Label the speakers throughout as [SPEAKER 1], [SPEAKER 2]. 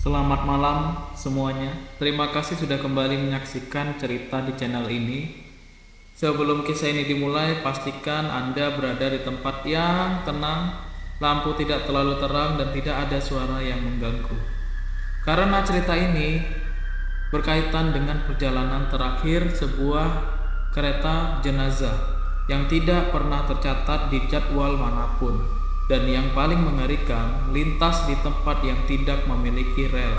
[SPEAKER 1] Selamat malam semuanya. Terima kasih sudah kembali menyaksikan cerita di channel ini. Sebelum kisah ini dimulai, pastikan Anda berada di tempat yang tenang, lampu tidak terlalu terang dan tidak ada suara yang mengganggu. Karena cerita ini berkaitan dengan perjalanan terakhir sebuah kereta jenazah yang tidak pernah tercatat di jadwal manapun, dan yang paling mengerikan, melintas di tempat yang tidak memiliki rel.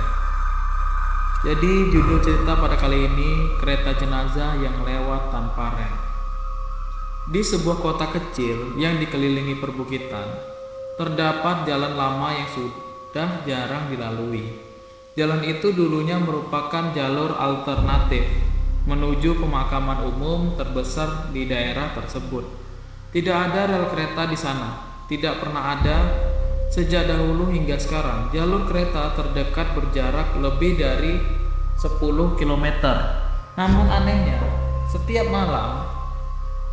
[SPEAKER 1] Jadi judul cerita pada kali ini, kereta jenazah yang lewat tanpa rel. Di sebuah kota kecil yang dikelilingi perbukitan, terdapat jalan lama yang sudah jarang dilalui. Jalan itu dulunya merupakan jalur alternatif menuju pemakaman umum terbesar di daerah tersebut. Tidak ada rel kereta di sana, tidak pernah ada sejak dahulu hingga sekarang. Jalur kereta terdekat berjarak lebih dari 10 km. Namun anehnya, setiap malam,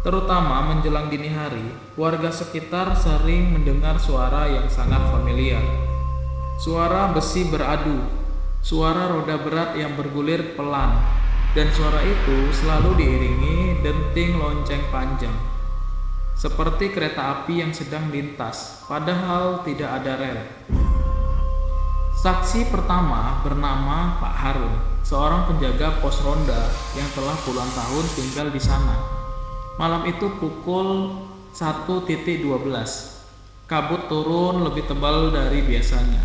[SPEAKER 1] terutama menjelang dini hari, warga sekitar sering mendengar suara yang sangat familiar. Suara besi beradu, suara roda berat yang bergulir pelan, dan suara itu selalu diiringi denting lonceng panjang, seperti kereta api yang sedang lintas, padahal tidak ada rel. Saksi pertama bernama Pak Harun, seorang penjaga pos ronda yang telah puluhan tahun tinggal di sana. Malam itu pukul 1.12, kabut turun lebih tebal dari biasanya.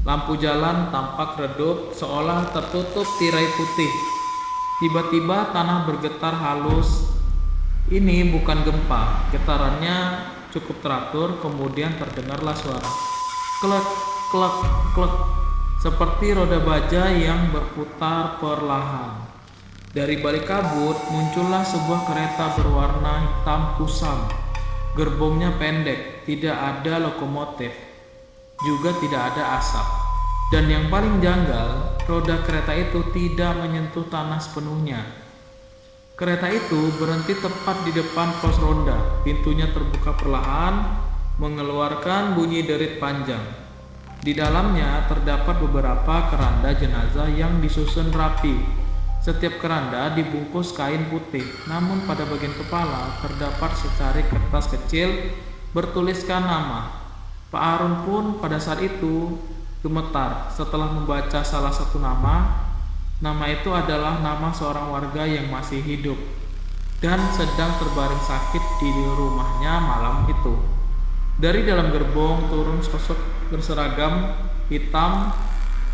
[SPEAKER 1] Lampu jalan tampak redup seolah tertutup tirai putih. Tiba-tiba tanah bergetar halus. Ini bukan gempa, getarannya cukup teratur, kemudian terdengarlah suara klek, klek, klek, seperti roda baja yang berputar perlahan. Dari balik kabut muncullah sebuah kereta berwarna hitam kusam. Gerbongnya pendek, tidak ada lokomotif, juga tidak ada asap. Dan yang paling janggal, roda kereta itu tidak menyentuh tanah sepenuhnya. Kereta itu berhenti tepat di depan pos ronda. Pintunya terbuka perlahan, mengeluarkan bunyi derit panjang. Di dalamnya terdapat beberapa keranda jenazah yang disusun rapi. Setiap keranda dibungkus kain putih, namun pada bagian kepala terdapat secarik kertas kecil bertuliskan nama. Pak Harun pun pada saat itu gemetar setelah membaca salah satu nama. Nama itu adalah nama seorang warga yang masih hidup dan sedang terbaring sakit di rumahnya malam itu. Dari dalam gerbong turun sosok berseragam hitam,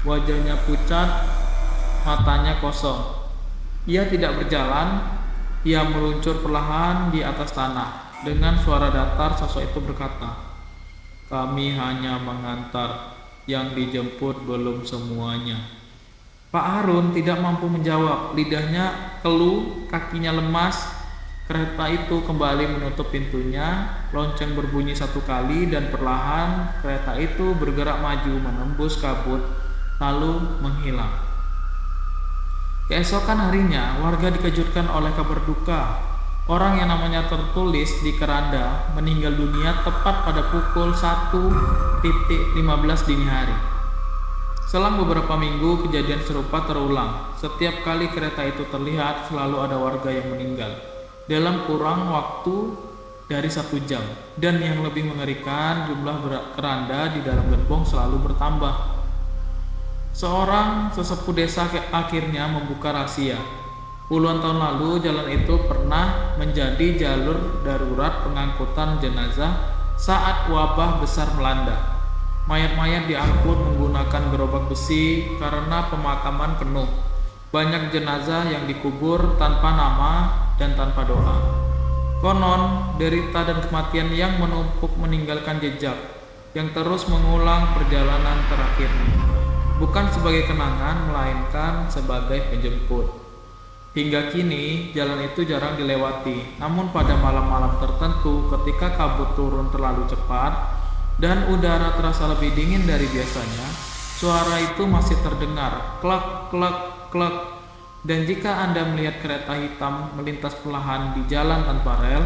[SPEAKER 1] wajahnya pucat, matanya kosong. Ia tidak berjalan, ia meluncur perlahan di atas tanah. Dengan suara datar sosok itu berkata, "Kami hanya mengantar, yang dijemput belum semuanya." Pak Harun tidak mampu menjawab, lidahnya keluh, kakinya lemas. Kereta itu kembali menutup pintunya, lonceng berbunyi satu kali dan perlahan kereta itu bergerak maju menembus kabut lalu menghilang. Keesokan harinya, warga dikejutkan oleh kabar duka. Orang yang namanya tertulis di keranda meninggal dunia tepat pada pukul 1.15 dini hari. Selang beberapa minggu, kejadian serupa terulang. Setiap kali kereta itu terlihat, selalu ada warga yang meninggal dalam kurang waktu dari 1 jam. Dan yang lebih mengerikan, jumlah keranda di dalam gerbong selalu bertambah. Seorang sesepuh desa akhirnya membuka rahasia. Puluhan tahun lalu, jalan itu pernah menjadi jalur darurat pengangkutan jenazah saat wabah besar melanda. Mayat-mayat diangkut menggunakan gerobak besi karena pemakaman penuh. Banyak jenazah yang dikubur tanpa nama dan tanpa doa. Konon, derita dan kematian yang menumpuk meninggalkan jejak yang terus mengulang perjalanan terakhirnya. Bukan sebagai kenangan, melainkan sebagai penjemput. Hingga kini, jalan itu jarang dilewati. Namun pada malam-malam tertentu, ketika kabut turun terlalu cepat dan udara terasa lebih dingin dari biasanya, suara itu masih terdengar, klak, klak, klak. Dan jika Anda melihat kereta hitam melintas perlahan di jalan tanpa rel,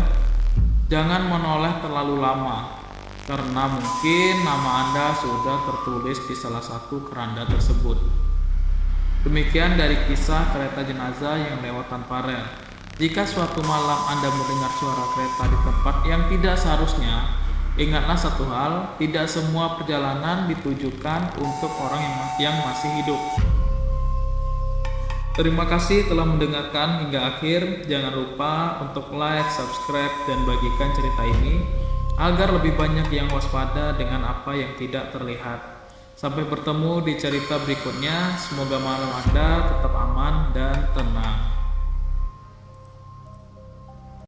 [SPEAKER 1] jangan menoleh terlalu lama. karena mungkin nama Anda sudah tertulis di salah satu keranda tersebut. Demikian dari kisah kereta jenazah yang lewat tanpa rel. Jika suatu malam Anda mendengar suara kereta di tempat yang tidak seharusnya, ingatlah satu hal, tidak semua perjalanan ditujukan untuk orang yang masih hidup. Terima kasih telah mendengarkan hingga akhir. Jangan lupa untuk like, subscribe, dan bagikan cerita ini agar lebih banyak yang waspada dengan apa yang tidak terlihat. Sampai bertemu di cerita berikutnya. Semoga malam Anda tetap aman dan tenang.